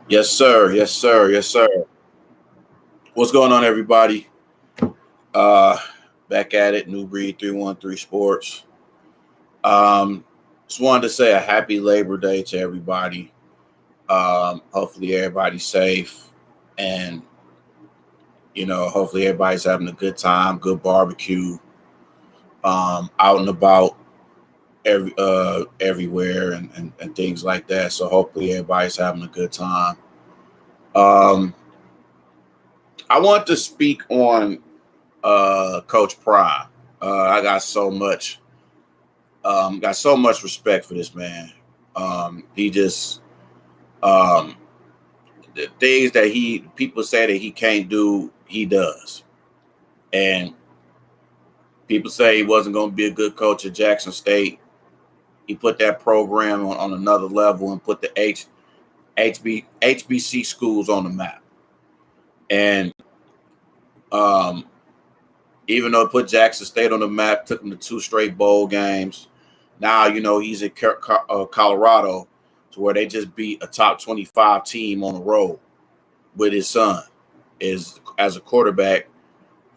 Yes, sir. Yes, sir. Yes, sir. What's going on, everybody? Uh, Back at it, New Breed 313 Sports. Um, just wanted to say a happy Labor Day to everybody. Hopefully everybody's safe, and hopefully everybody's having a good time, good barbecue, out and about everywhere and things like that. So hopefully everybody's having a good time. Um, I want to speak on Coach Prime. I got so much respect for this man. He just um, the things that he people say that he can't do, he does. And people say he wasn't going to be a good coach at Jackson State. He put that program on another level and put the HBC schools on the map. And um, even though it put Jackson State on the map, took him to two straight bowl games. Now, he's in Colorado, to where they just beat a top 25 team on the road with his son is as a quarterback.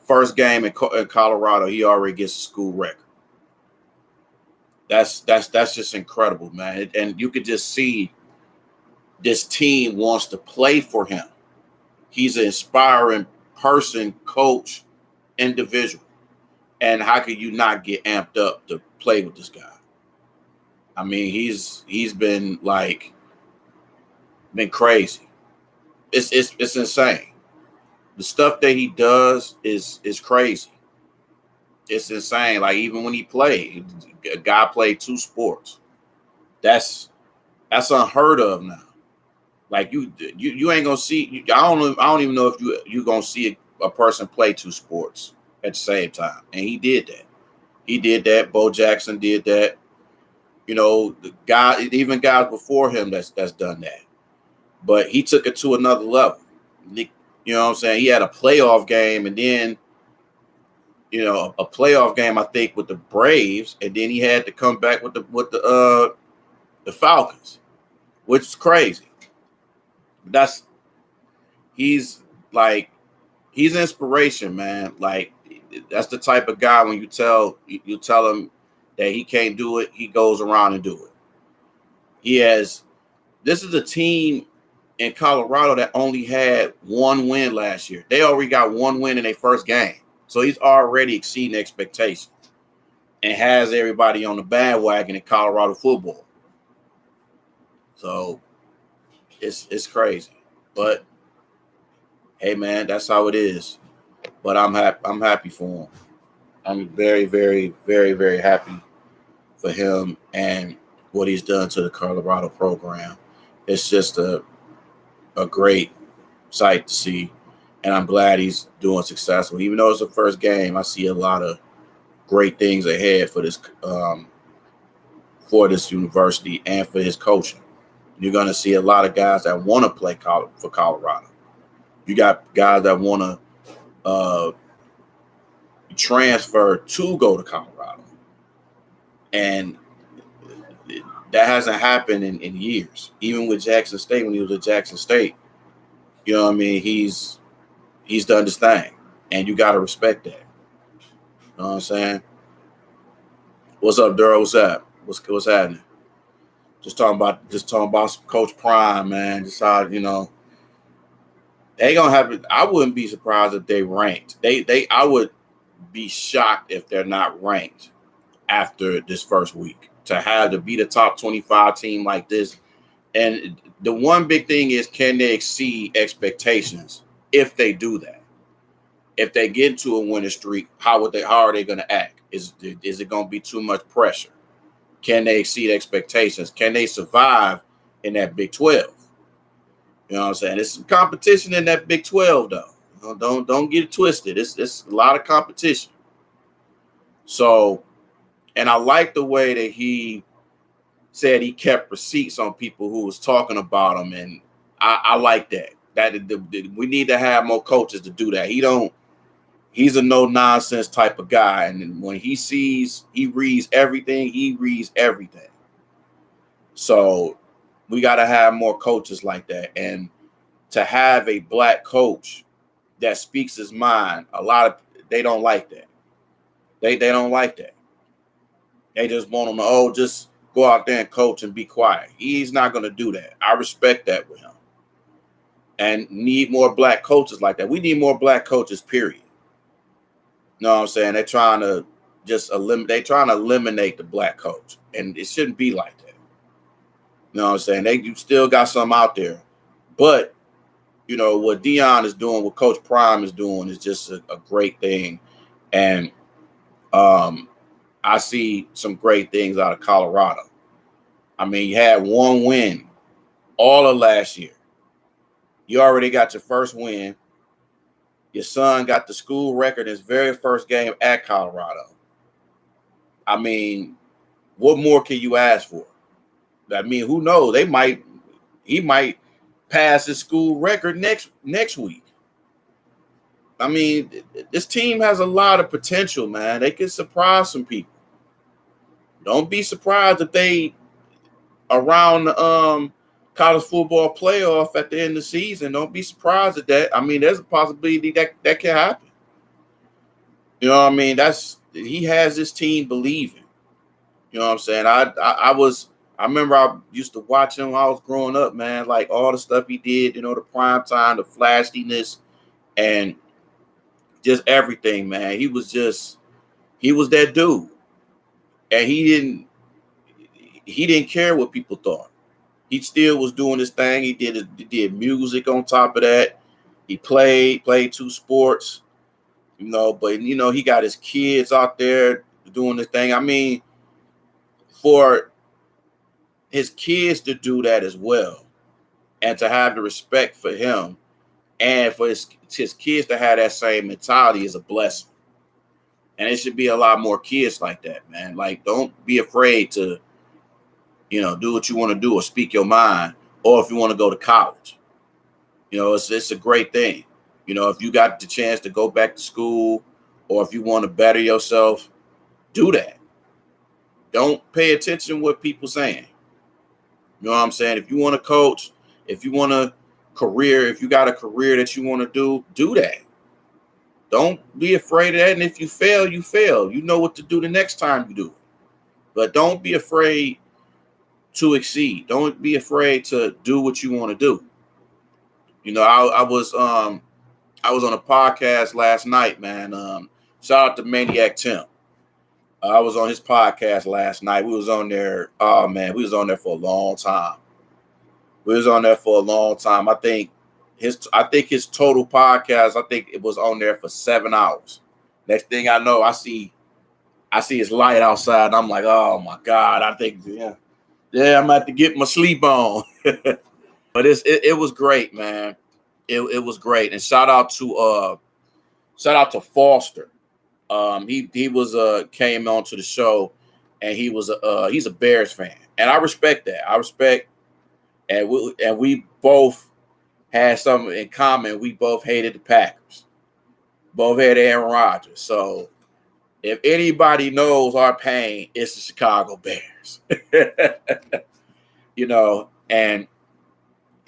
First game in Colorado, he already gets a school record. That's just incredible, man. And you could just see this team wants to play for him. He's an inspiring person, coach, individual. And how could you not get amped up to play with this guy? I mean, he's been crazy. It's insane. The stuff that he does is crazy. It's insane. Like, even when he played, a guy played two sports. That's unheard of now. Like, you ain't gonna see. I don't even know if you gonna see a person play two sports at the same time. And he did that. He did that. Bo Jackson did that. The guy, even guys before him that's done that. But he took it to another level. You know what I'm saying? He had a playoff game, and then a playoff game, I think, with the Braves, and then he had to come back with the Falcons, which is crazy. He's inspiration, man. Like, that's the type of guy, when you tell him that he can't do it, he goes around and do it. This is a team in Colorado that only had one win last year. They already got one win in their first game. So he's already exceeding expectations and has everybody on the bandwagon in Colorado football. So it's crazy. But hey, man, that's how it is. But I'm happy for him. I'm very, very, very, very happy for him and what he's done to the Colorado program. It's just a great sight to see, and I'm glad he's doing successful. Even though it's the first game, I see a lot of great things ahead for this university and for his coaching. You're going to see a lot of guys that want to play for Colorado. You got guys that want to transfer to go to Colorado, and that hasn't happened in years. Even with Jackson State, when he was at Jackson State, you know what I mean? He's done this thing, and you got to respect that. You know what I'm saying? What's up, Duro? What's up? What's happening? Just talking about Coach Prime, man. Just how, they gonna have it. I wouldn't be surprised if they ranked. I would be shocked if they're not ranked after this first week. To be the top 25 team like this. And the one big thing is, can they exceed expectations? If they do that, if they get into a winning streak, how are they going to act? Is it going to be too much pressure? Can they exceed expectations? Can they survive in that Big 12? You know what I'm saying? There's some competition in that Big 12, though. Don't get it twisted. It's a lot of competition. So, and I like the way that he said he kept receipts on people who was talking about him, and I like that. We need to have more coaches to do that. He's a no nonsense type of guy, and when he reads everything. So we got to have more coaches like that. And to have a black coach that speaks his mind, they don't like that. They don't like that. They just want him to just go out there and coach and be quiet. He's not going to do that. I respect that with him. And need more black coaches like that. We need more black coaches, period. You know what I'm saying? They're trying to eliminate the black coach. And it shouldn't be like that. You know what I'm saying? You still got some out there. But, what Deion is doing, what Coach Prime is doing is just a great thing. And I see some great things out of Colorado. I mean, you had one win all of last year. You already got your first win. Your son got the school record his very first game at Colorado. I mean, what more can you ask for? I mean, who knows? He might pass his school record next week. I mean, this team has a lot of potential, man. They can surprise some people. Don't be surprised if they around the college football playoff at the end of the season. Don't be surprised at that. I mean, there's a possibility that can happen. You know what I mean? He has this team believing. You know what I'm saying? I remember I used to watch him when I was growing up, man. Like all the stuff he did, the prime time, the flashiness, and just everything, man. He was that dude. And he didn't care what people thought. He still was doing his thing. He did music on top of that. He played 2 sports, but he got his kids out there doing the thing. I mean, for his kids to do that as well and to have the respect for him and for his kids to have that same mentality is a blessing. And it should be a lot more kids like that, man. Like, don't be afraid to, do what you want to do or speak your mind, or if you want to go to college. It's a great thing. If you got the chance to go back to school or if you want to better yourself, do that. Don't pay attention to what people saying. You know what I'm saying? If you want to coach, if you want a career, if you got a career that you want to do that. Don't be afraid of that. And if you fail, you fail. You know what to do the next time you do it. But don't be afraid to exceed. Don't be afraid to do what you want to do. I was on a podcast last night, man. Shout out to Maniac Tim. I was on his podcast last night. We was on there. Oh man, we was on there for a long time. I think his total podcast, I think it was on there for 7 hours. Next thing I know, I see his light outside, and I'm like, oh my God, I think, I'm about to get my sleep on. But it was great, man. It was great. And shout out to Foster. He was came on to the show, and he's a Bears fan, and I respect that. And we both had something in common. We both hated the Packers. Both hated Aaron Rodgers. So if anybody knows our pain, it's the Chicago Bears.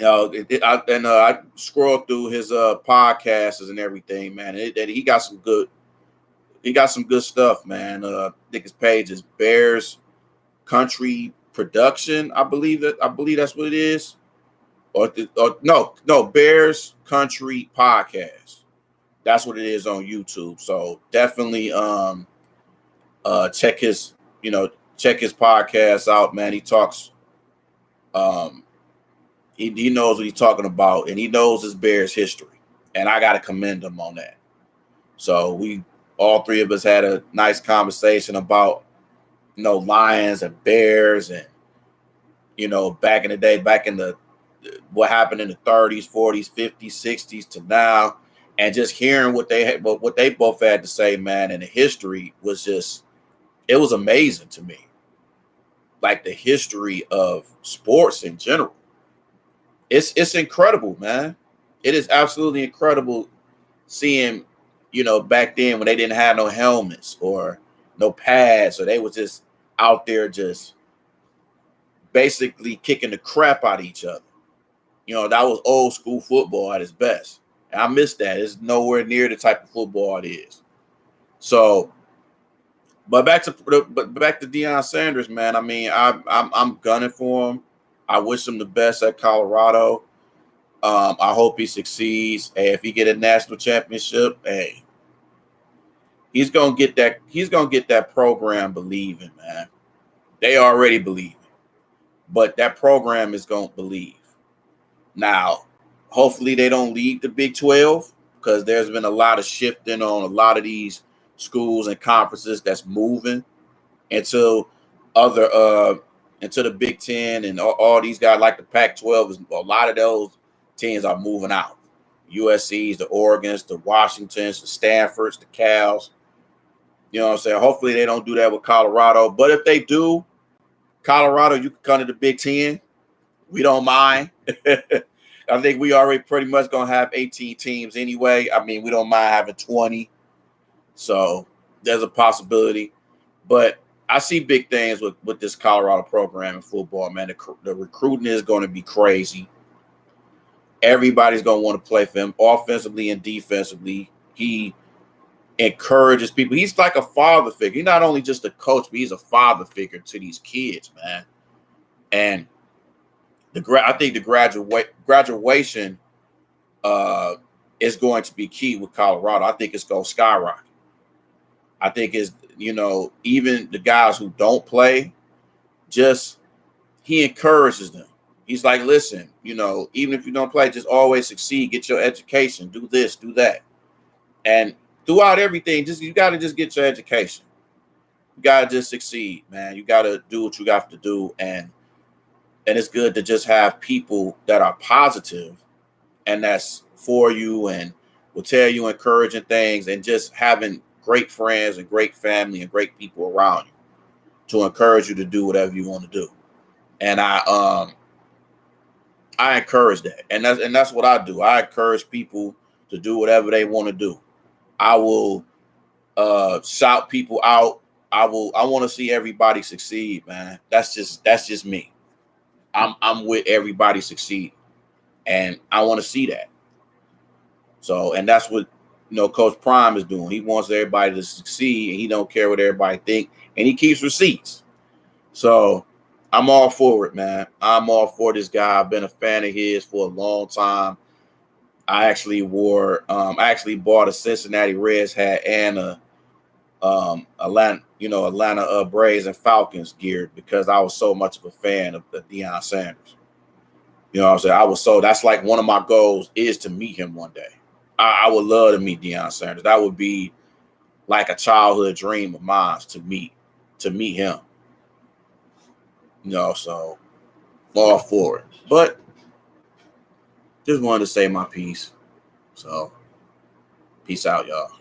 I scrolled through his podcasts and everything, man. He got some good stuff, man. I think his page is Bears Country Production. I believe that's what it is. No, Bears Country Podcast. That's what it is on YouTube. So definitely check his podcast out, man. He talks he knows what he's talking about, and he knows his Bears history. And I gotta commend him on that. So all three of us had a nice conversation about Lions and Bears and back in the day, what happened in the 30s, 40s, 50s, 60s to now, and just hearing what they both had to say, man, and the history was it was amazing to me. Like the history of sports in general. It's incredible, man. It is absolutely incredible seeing, back then when they didn't have no helmets or no pads, or they was just out there just basically kicking the crap out of each other. That was old school football at its best. And I miss that. It's nowhere near the type of football it is. So, but back to Deion Sanders, man. I mean, I'm gunning for him. I wish him the best at Colorado. I hope he succeeds. Hey, if he get a national championship, hey, he's gonna get that. He's gonna get that program believing, man. They already believe, but that program is gonna believe. Now, hopefully, they don't lead the Big 12 because there's been a lot of shifting on a lot of these schools and conferences that's moving into other into the Big 10 and all these guys like the Pac-12. A lot of those teams are moving out. USC's, the Oregons, the Washingtons, the Stanfords, the Cals. You know what I'm saying? Hopefully they don't do that with Colorado. But if they do, Colorado, you can come to the Big 10. We don't mind. I think we already pretty much going to have 18 teams anyway. I mean, we don't mind having 20. So there's a possibility. But I see big things with this Colorado program in football, man. The recruiting is going to be crazy. Everybody's going to want to play for him offensively and defensively. He encourages people. He's like a father figure. He's not only just a coach, but he's a father figure to these kids, man. And I think the graduation is going to be key with Colorado. I think it's going to skyrocket. I think it's, even the guys who don't play, he encourages them. He's like, listen, even if you don't play, just always succeed. Get your education. Do this, do that. And throughout everything, you got to just get your education. You got to just succeed, man. You got to do what you got to do. And it's good to just have people that are positive and that's for you and will tell you encouraging things and just having great friends and great family and great people around you to encourage you to do whatever you want to do. And I encourage that. And that's what I do. I encourage people to do whatever they want to do. I will shout people out. I want to see everybody succeed, man. That's just me. I'm with everybody succeed. And I want to see that. So, and that's what Coach Prime is doing. He wants everybody to succeed, and he don't care what everybody think, and he keeps receipts. So, I'm all for it, man. I'm all for this guy. I've been a fan of his for a long time. I actually bought a Cincinnati Reds hat and a Atlanta Braves and Falcons gear because I was so much of a fan of Deion Sanders. You know what I'm saying? That's like one of my goals is to meet him one day. I would love to meet Deion Sanders. That would be like a childhood dream of mine to meet him. So all for it. But just wanted to say my piece. So peace out, y'all.